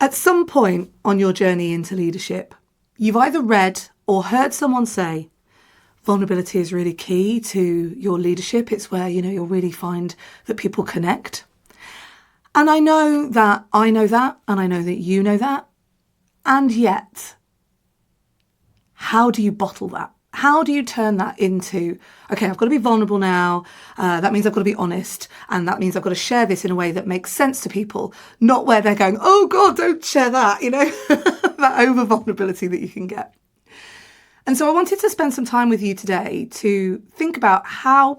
At some point on your journey into leadership, you've either read or heard someone say, vulnerability is really key to your leadership. It's where, you'll really find that people connect. And I know that, and I know that you know that. And yet, how do you bottle that? How do you turn that into, okay, I've got to be vulnerable now. That means I've got to be honest. And that means I've got to share this in a way that makes sense to people, not where they're going, oh God, don't share that, that over vulnerability that you can get. And so I wanted to spend some time with you today to think about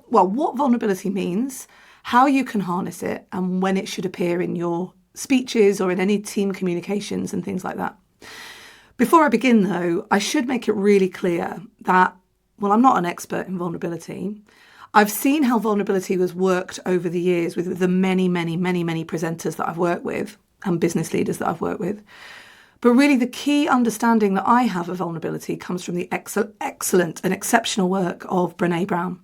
what vulnerability means, how you can harness it, and when it should appear in your speeches or in any team communications and things like that. Before I begin, though, I should make it really clear that, I'm not an expert in vulnerability. I've seen how vulnerability was worked over the years with the many, many, many, many presenters that I've worked with and business leaders that I've worked with. But really the key understanding that I have of vulnerability comes from the excellent and exceptional work of Brené Brown.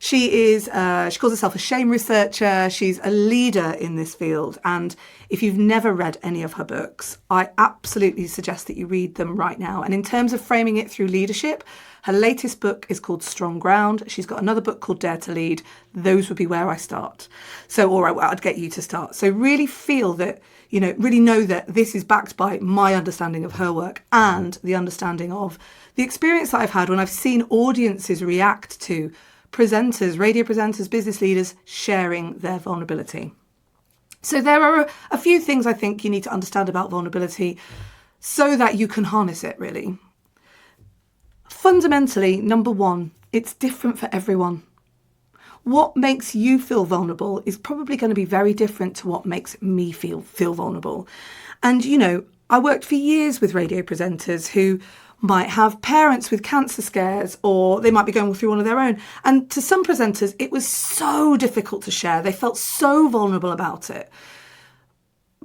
She calls herself a shame researcher. She's a leader in this field. And if you've never read any of her books, I absolutely suggest that you read them right now. And in terms of framing it through leadership, her latest book is called Strong Ground. She's got another book called Dare to Lead. Those would be where I start. So, all right, I'd get you to start. So really feel that, really know that this is backed by my understanding of her work and the understanding of the experience that I've had when I've seen audiences react to presenters, radio presenters, business leaders sharing their vulnerability. So there are a few things I think you need to understand about vulnerability so that you can harness it, really. Fundamentally, number one, it's different for everyone. What makes you feel vulnerable is probably going to be very different to what makes me feel vulnerable. And, I worked for years with radio presenters who might have parents with cancer scares, or they might be going through one of their own. And to some presenters, it was so difficult to share. They felt so vulnerable about it.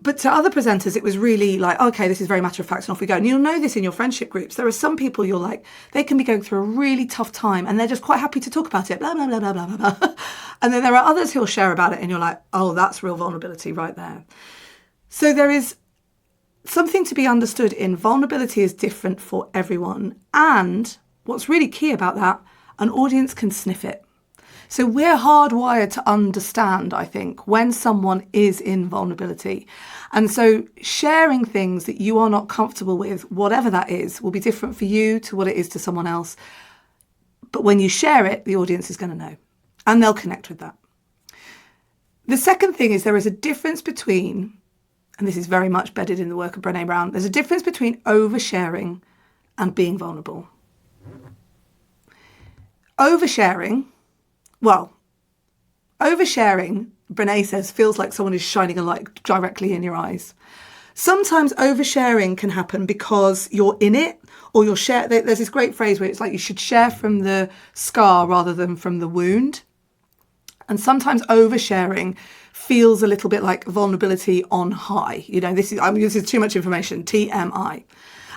But to other presenters, it was really like, okay, this is very matter of fact, and off we go. And you'll know this in your friendship groups. There are some people you're like, they can be going through a really tough time and they're just quite happy to talk about it, blah, blah, blah, blah, blah, blah, blah. And then there are others who'll share about it and you're like, oh, that's real vulnerability right there. So there is something to be understood in vulnerability is different for everyone. And what's really key about that, an audience can sniff it. So we're hardwired to understand, I think, when someone is in vulnerability. And so sharing things that you are not comfortable with, whatever that is, will be different for you to what it is to someone else. But when you share it, the audience is going to know and they'll connect with that. The second thing is there is a difference between, and this is very much bedded in the work of Brené Brown, there's a difference between oversharing and being vulnerable. Oversharing, Brené says, feels like someone is shining a light directly in your eyes. Sometimes oversharing can happen because you're in it, or you'll share. There's this great phrase where it's like you should share from the scar rather than from the wound. And sometimes oversharing feels a little bit like vulnerability on high. This is too much information, TMI.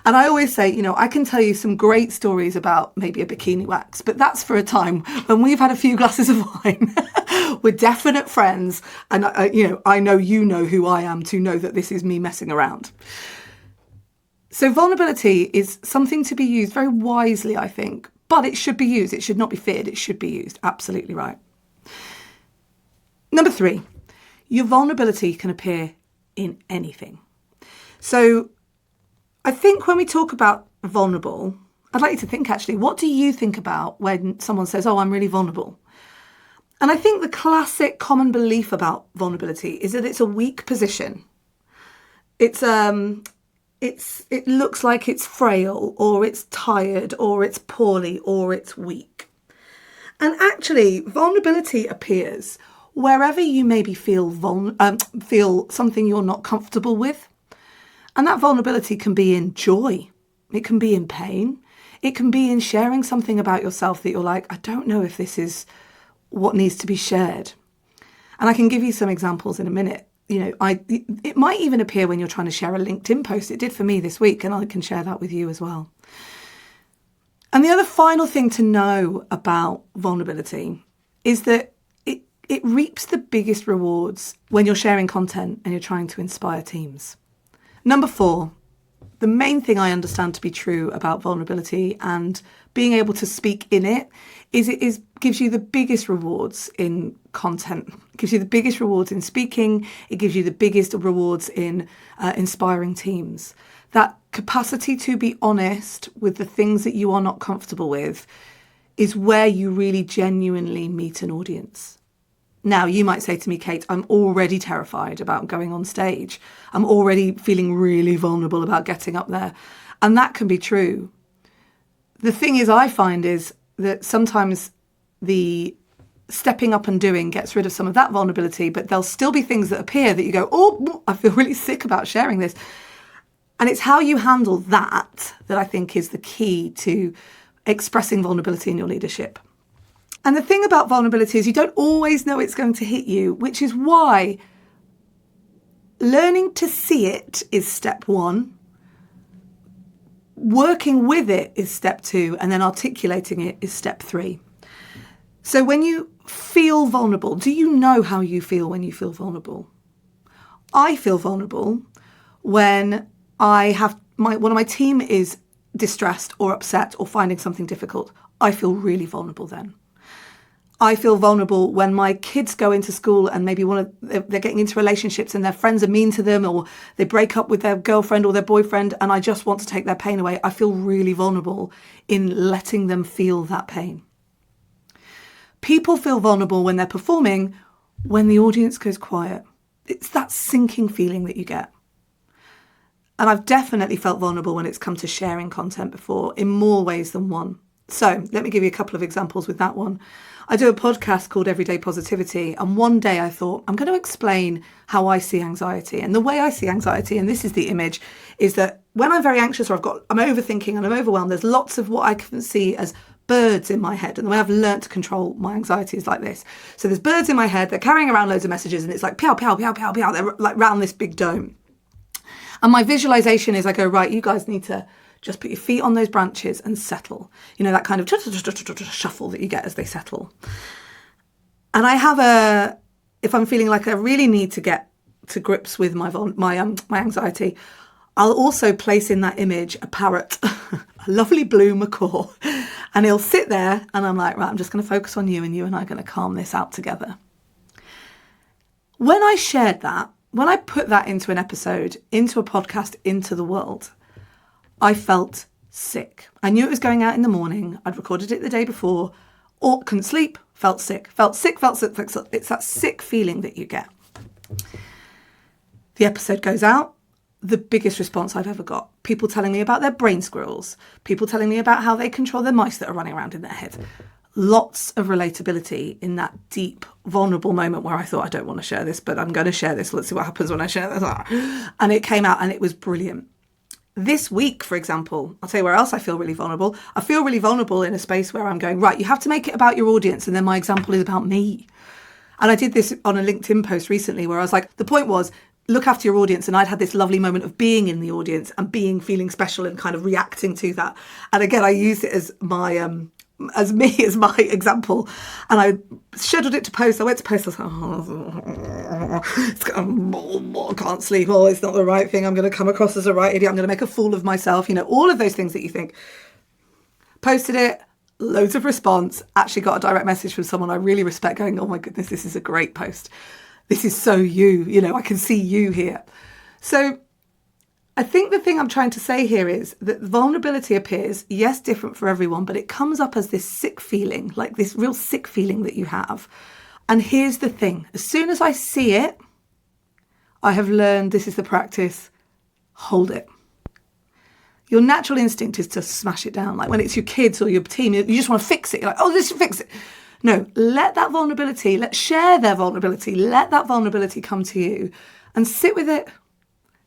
And I always say, I can tell you some great stories about maybe a bikini wax, but that's for a time when we've had a few glasses of wine. We're definite friends. And, I know you know who I am to know that this is me messing around. So vulnerability is something to be used very wisely, I think, but it should be used. It should not be feared. It should be used. Absolutely right. Number 3, your vulnerability can appear in anything. So I think when we talk about vulnerable, I'd like you to think actually, what do you think about when someone says, oh, I'm really vulnerable? And I think the classic common belief about vulnerability is that it's a weak position. It looks like it's frail, or it's tired, or it's poorly, or it's weak. And actually, vulnerability appears wherever you maybe feel something you're not comfortable with. And that vulnerability can be in joy. It can be in pain. It can be in sharing something about yourself that you're like, I don't know if this is what needs to be shared. And I can give you some examples in a minute. It might even appear when you're trying to share a LinkedIn post. It did for me this week, and I can share that with you as well. And the other final thing to know about vulnerability is that it reaps the biggest rewards when you're sharing content and you're trying to inspire teams. Number 4, the main thing I understand to be true about vulnerability and being able to speak in it is gives you the biggest rewards in content. It gives you the biggest rewards in speaking. It gives you the biggest rewards in inspiring teams. That capacity to be honest with the things that you are not comfortable with is where you really genuinely meet an audience. Now, you might say to me, Kate, I'm already terrified about going on stage. I'm already feeling really vulnerable about getting up there. And that can be true. The thing is, I find is that sometimes the stepping up and doing gets rid of some of that vulnerability, but there'll still be things that appear that you go, oh, I feel really sick about sharing this. And it's how you handle that I think is the key to expressing vulnerability in your leadership. And the thing about vulnerability is you don't always know it's going to hit you, which is why learning to see it is step 1. Working with it is step 2, and then articulating it is step 3. So when you feel vulnerable, do you know how you feel when you feel vulnerable? I feel vulnerable when one of my team is distressed or upset or finding something difficult. I feel really vulnerable then. I feel vulnerable when my kids go into school and maybe they're getting into relationships and their friends are mean to them, or they break up with their girlfriend or their boyfriend, and I just want to take their pain away. I feel really vulnerable in letting them feel that pain. People feel vulnerable when they're performing, when the audience goes quiet. It's that sinking feeling that you get. And I've definitely felt vulnerable when it's come to sharing content before, in more ways than one. So let me give you a couple of examples with that one. I do a podcast called Everyday Positivity, and one day I thought, I'm going to explain how I see anxiety. And the way I see anxiety, and this is the image, is that when I'm very anxious or I'm overthinking and I'm overwhelmed, there's lots of what I can see as birds in my head. And the way I've learnt to control my anxiety is like this. So there's birds in my head, they're carrying around loads of messages, and it's like pow, pow, pow, pow, pow. They're like round this big dome. And my visualization is I go, right, you guys need to just put your feet on those branches and settle. You know, that kind of shuffle that you get as they settle. And I have if I'm feeling like I really need to get to grips with my anxiety, I'll also place in that image a parrot, a lovely blue macaw, and he'll sit there and I'm like, right, I'm just going to focus on you, and you and I are going to calm this out together. When I shared that, when I put that into an episode, into a podcast, into the world, I felt sick. I knew it was going out in the morning. I'd recorded it the day before, or couldn't sleep, felt sick. It's that sick feeling that you get. The episode goes out. The biggest response I've ever got. People telling me about their brain squirrels. People telling me about how they control their mice that are running around in their head. Lots of relatability in that deep, vulnerable moment where I thought, I don't want to share this, but I'm going to share this. Let's see what happens when I share this. And it came out and it was brilliant. This week, for example, I'll tell you where else I feel really vulnerable. I feel really vulnerable in a space where I'm going, right, you have to make it about your audience. And then my example is about me. And I did this on a LinkedIn post recently where I was like, the point was, look after your audience. And I'd had this lovely moment of being in the audience and feeling special and kind of reacting to that. And again, I used it as my as my example, and I scheduled it to post. I went to post. I was like, I can't sleep. Oh, it's not the right thing. I'm going to come across as a right idiot. I'm going to make a fool of myself. You know, all of those things that you think. Posted it, loads of response. Actually got a direct message from someone I really respect going, oh my goodness, this is a great post. This is so you. You know, I can see you here. So I think the thing I'm trying to say here is that vulnerability appears, yes, different for everyone, but it comes up as this sick feeling, like this real sick feeling that you have. And here's the thing. As soon as I see it, I have learned, this is the practice, hold it. Your natural instinct is to smash it down. Like when it's your kids or your team, you just want to fix it. You're like, oh, this should fix it. No, let that vulnerability, let's share their vulnerability. Let that vulnerability come to you and sit with it.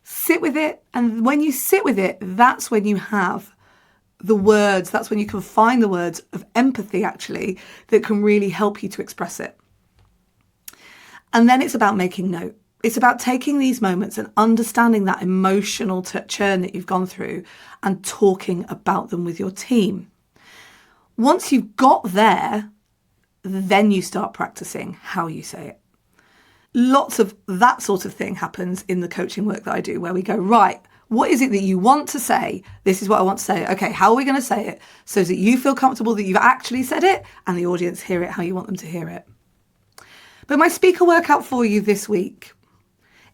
Sit with it. And when you sit with it, that's when you have the words, that's when you can find the words of empathy, actually, that can really help you to express it. And then it's about making note. It's about taking these moments and understanding that emotional churn that you've gone through and talking about them with your team. Once you've got there, then you start practicing how you say it. Lots of that sort of thing happens in the coaching work that I do, where we go, right, What is it that you want to say? This is what I want to say. Okay, how are we going to say it so that you feel comfortable that you've actually said it and the audience hear it how you want them to hear it? But my speaker workout for you this week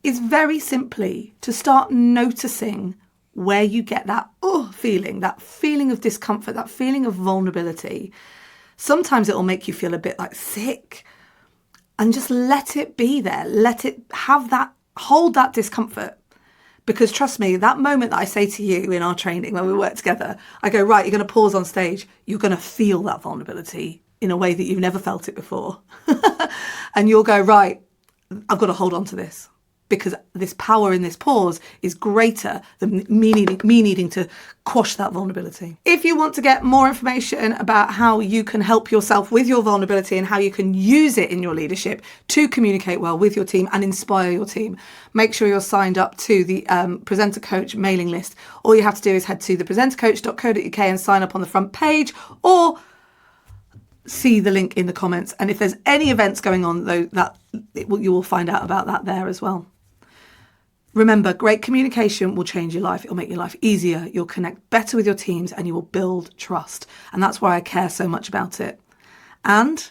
is very simply to start noticing where you get that feeling of discomfort, that feeling of vulnerability. Sometimes it will make you feel a bit like sick, and just let it be there. Let it hold that discomfort. Because trust me, that moment that I say to you in our training when we work together, I go, right, you're going to pause on stage. You're going to feel that vulnerability in a way that you've never felt it before. And you'll go, right, I've got to hold on to this. Because this power in this pause is greater than me needing to quash that vulnerability. If you want to get more information about how you can help yourself with your vulnerability and how you can use it in your leadership to communicate well with your team and inspire your team, make sure you're signed up to the Presenter Coach mailing list. All you have to do is head to thepresentercoach.co.uk and sign up on the front page, or see the link in the comments. And if there's any events going on, though, you will find out about that there as well. Remember, great communication will change your life. It'll make your life easier. You'll connect better with your teams and you will build trust. And that's why I care so much about it. And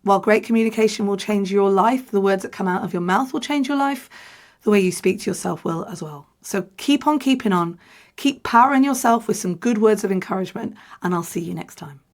while great communication will change your life, the words that come out of your mouth will change your life. The way you speak to yourself will as well. So keep on keeping on. Keep powering yourself with some good words of encouragement. And I'll see you next time.